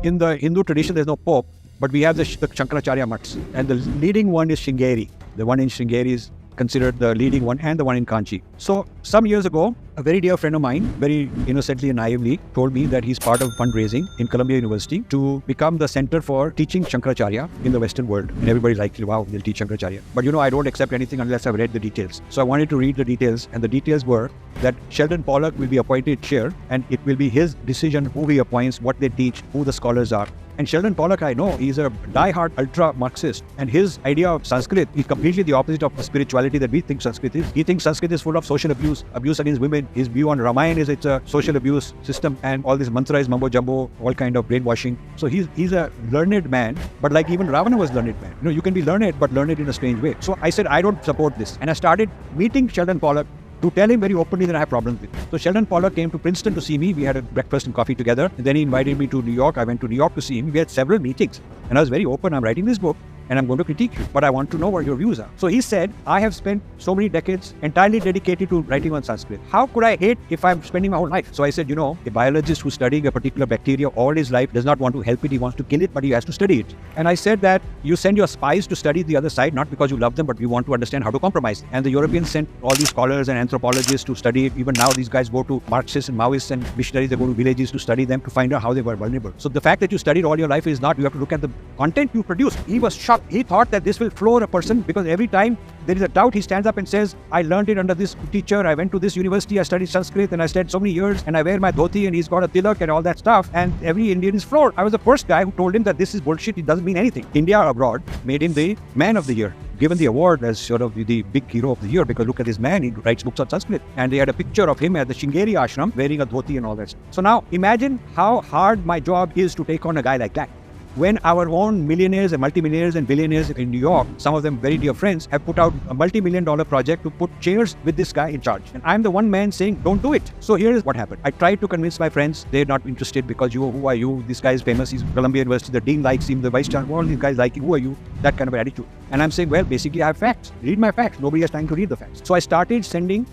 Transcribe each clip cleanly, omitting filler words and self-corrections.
in the Hindu tradition, there's no Pope, but we have the Shankaracharya mutts. And the leading one is Sringeri. The one in Sringeri is considered the leading one, and the one in Kanchi. So some years ago, a very dear friend of mine, very innocently and naively, told me that he's part of fundraising in Columbia University to become the center for teaching Shankaracharya in the Western world. And everybody's like, wow, they'll teach Shankaracharya. But I don't accept anything unless I've read the details. So I wanted to read the details, and the details were that Sheldon Pollock will be appointed chair, and it will be his decision who he appoints, what they teach, who the scholars are. And Sheldon Pollock, I know, he's a die-hard ultra-Marxist, and his idea of Sanskrit is completely the opposite of the spirituality that we think Sanskrit is. He thinks Sanskrit is full of social abuse, abuse against women. His view on Ramayana is it's a social abuse system, and all this mantra is mumbo-jumbo, all kind of brainwashing. So he's a learned man, but like even Ravana was learned man. You can be learned, but learned in a strange way. So I said, I don't support this. And I started meeting Sheldon Pollock to tell him very openly that I have problems with it. So Sheldon Pollock came to Princeton to see me. We had a breakfast and coffee together. And then he invited me to New York. I went to New York to see him. We had several meetings. And I was very open. I'm writing this book, and I'm going to critique you, but I want to know what your views are. So he said, I have spent so many decades entirely dedicated to writing on Sanskrit. How could I hate if I'm spending my whole life? So I said, a biologist who's studying a particular bacteria all his life does not want to help it. He wants to kill it, but he has to study it. And I said that you send your spies to study the other side, not because you love them, but you want to understand how to compromise. And the Europeans sent all these scholars and anthropologists to study it. Even now, these guys go to Marxists and Maoists and missionaries. They go to villages to study them to find out how they were vulnerable. So the fact that you studied all your life is not, you have to look at the content you produced. He was shocked. He thought that this will floor a person, because every time there is a doubt, he stands up and says, I learned it under this teacher, I went to this university, I studied Sanskrit, and I studied so many years, and I wear my dhoti, and he's got a tilak and all that stuff, and every Indian is floored. I was the first guy who told him that this is bullshit, it doesn't mean anything. India abroad made him the man of the year, given the award as sort of the big hero of the year, because look at this man, he writes books on Sanskrit. And they had a picture of him at the Sringeri ashram wearing a dhoti and all that stuff. So now imagine how hard my job is to take on a guy like that. When our own millionaires and multimillionaires and billionaires in New York, some of them very dear friends, have put out a multi-million-dollar project to put chairs with this guy in charge. And I'm the one man saying, don't do it. So here is what happened. I tried to convince my friends. They're not interested because who are you? This guy is famous. He's Columbia University. The dean likes him. The vice chancellor, all these guys like him. Who are you? That kind of attitude. And I'm saying, well, basically I have facts. Read my facts. Nobody has time to read the facts. So I started sending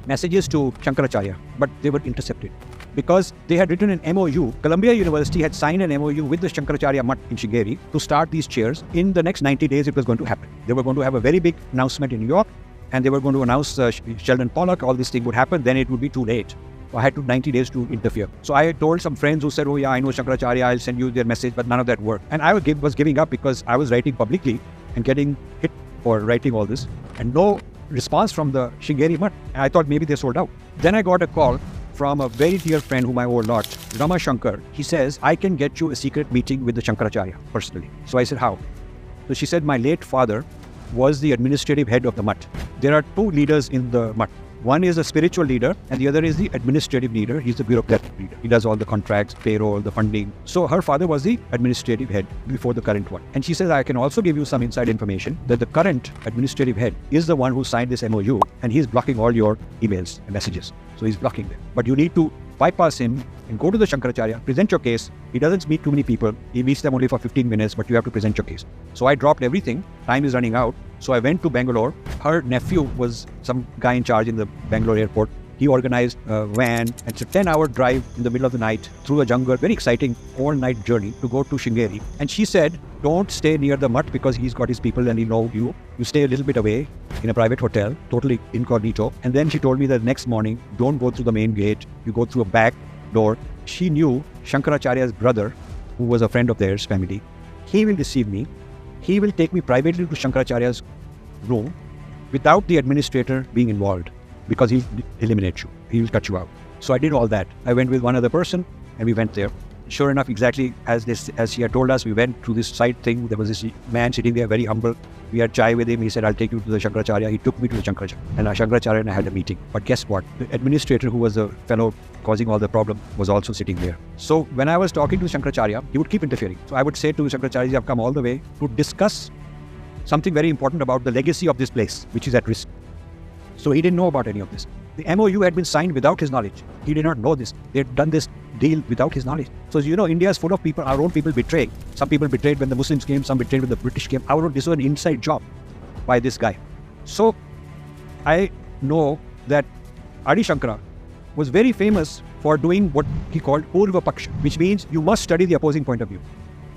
messages to Shankaracharya, but they were intercepted. Because they had written an MOU. Columbia University had signed an MOU with the Shankaracharya Mutt in Sringeri to start these chairs. In the next 90 days, it was going to happen. They were going to have a very big announcement in New York, and they were going to announce Sheldon Pollock, all this thing would happen, then it would be too late. I had 90 days to interfere. So I told some friends who said, oh yeah, I know Shankaracharya, I'll send you their message, but none of that worked. And I was giving up because I was writing publicly and getting hit for writing all this, and no response from the Sringeri Mutt. And I thought maybe they sold out. Then I got a call from a very dear friend whom I owe a lot, Rama Shankar. He says, I can get you a secret meeting with the Shankaracharya personally. So I said, how? So she said, my late father was the administrative head of the Mutt. There are two leaders in the Mutt. One is a spiritual leader, and the other is the administrative leader. He's the bureaucratic leader. He does all the contracts, payroll, the funding. So her father was the administrative head before the current one. And she says, I can also give you some inside information that the current administrative head is the one who signed this MOU, and he's blocking all your emails and messages. So he's blocking them. But you need to bypass him and go to the Shankaracharya, present your case. He doesn't meet too many people. He meets them only for 15 minutes, but you have to present your case. So I dropped everything. Time is running out. So I went to Bangalore. Her nephew was some guy in charge in the Bangalore airport. He organized a van, and it's a 10-hour drive in the middle of the night through a jungle, very exciting all-night journey to go to Sringeri. And she said, don't stay near the Mutt because he's got his people and he'll know you. You stay a little bit away in a private hotel, totally incognito. And then she told me that next morning, don't go through the main gate. You go through a back door. She knew Shankaracharya's brother, who was a friend of theirs, family. He will receive me. He will take me privately to Shankaracharya's room without the administrator being involved, because he'll eliminate you. He'll cut you out. So I did all that. I went with one other person and we went there. Sure enough, exactly as she had told us, we went through this side thing. There was this man sitting there, very humble. We had chai with him. He said, I'll take you to the Shankaracharya. He took me to the Shankaracharya. And Shankaracharya and I had a meeting. But guess what? The administrator, who was the fellow causing all the problem, was also sitting there. So when I was talking to Shankaracharya, he would keep interfering. So I would say to Shankaracharya, I've come all the way to discuss something very important about the legacy of this place, which is at risk. So he didn't know about any of this. The MOU had been signed without his knowledge. He did not know this. They had done this deal without his knowledge. So India is full of people, our own people betraying. Some people betrayed when the Muslims came, some betrayed when the British came. This was an inside job by this guy. So I know that Adi Shankara was very famous for doing what he called Purva Paksha, which means you must study the opposing point of view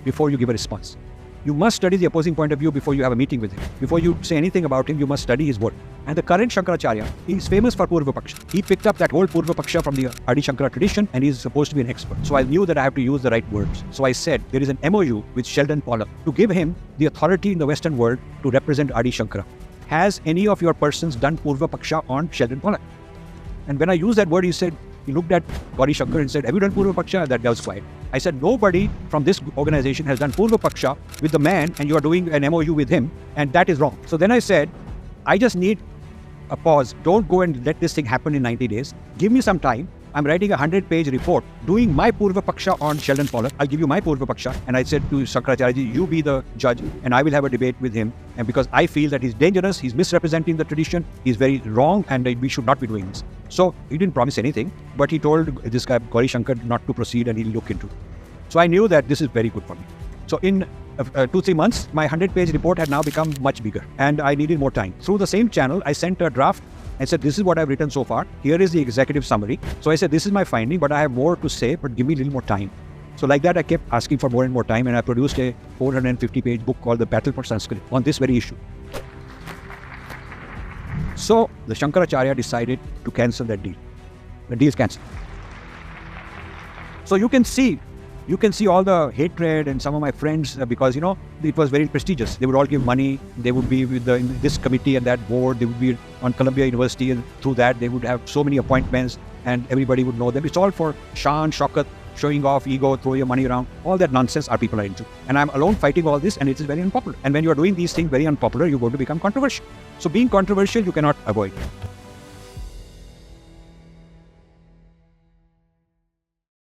before you give a response. You must study the opposing point of view before you have a meeting with him. Before you say anything about him, you must study his word. And the current Shankaracharya, he is famous for Purva Paksha. He picked up that whole Purva Paksha from the Adi Shankara tradition, and he is supposed to be an expert. So I knew that I have to use the right words. So I said, there is an MOU with Sheldon Pollock to give him the authority in the Western world to represent Adi Shankara. Has any of your persons done Purva Paksha on Sheldon Pollock? And when I used that word, he looked at Adi Shankar and said, have you done Purva Paksha? And that guy was quiet. I said, nobody from this organization has done Purva Paksha with the man, and you are doing an MOU with him, and that is wrong. So then I said, I just need a pause. Don't go and let this thing happen in 90 days. Give me some time. I'm writing a 100-page report doing my Purva Paksha on Sheldon Pollock. I'll give you my Purva Paksha. And I said to Shankaracharya, you be the judge, and I will have a debate with him. And because I feel that he's dangerous, he's misrepresenting the tradition, he's very wrong, and we should not be doing this. So he didn't promise anything, but he told this guy, Adi Shankar, not to proceed, and he'll look into it. So I knew that this is very good for me. So in 2-3 months, my 100-page report had now become much bigger, and I needed more time. Through the same channel, I sent a draft. I said, this is what I've written so far. Here is the executive summary. So I said, this is my finding, but I have more to say, but give me a little more time. So like that, I kept asking for more and more time, and I produced a 450-page book called The Battle for Sanskrit on this very issue. So the Shankaracharya decided to cancel that deal. The deal is cancelled. So you can see all the hatred and some of my friends, because, it was very prestigious. They would all give money. They would be with in this committee and that board. They would be on Columbia University, and through that, they would have so many appointments, and everybody would know them. It's all for Shan, Shaukat, showing off, ego, throw your money around. All that nonsense our people are into. And I'm alone fighting all this, and it is very unpopular. And when you are doing these things very unpopular, you're going to become controversial. So being controversial, you cannot avoid.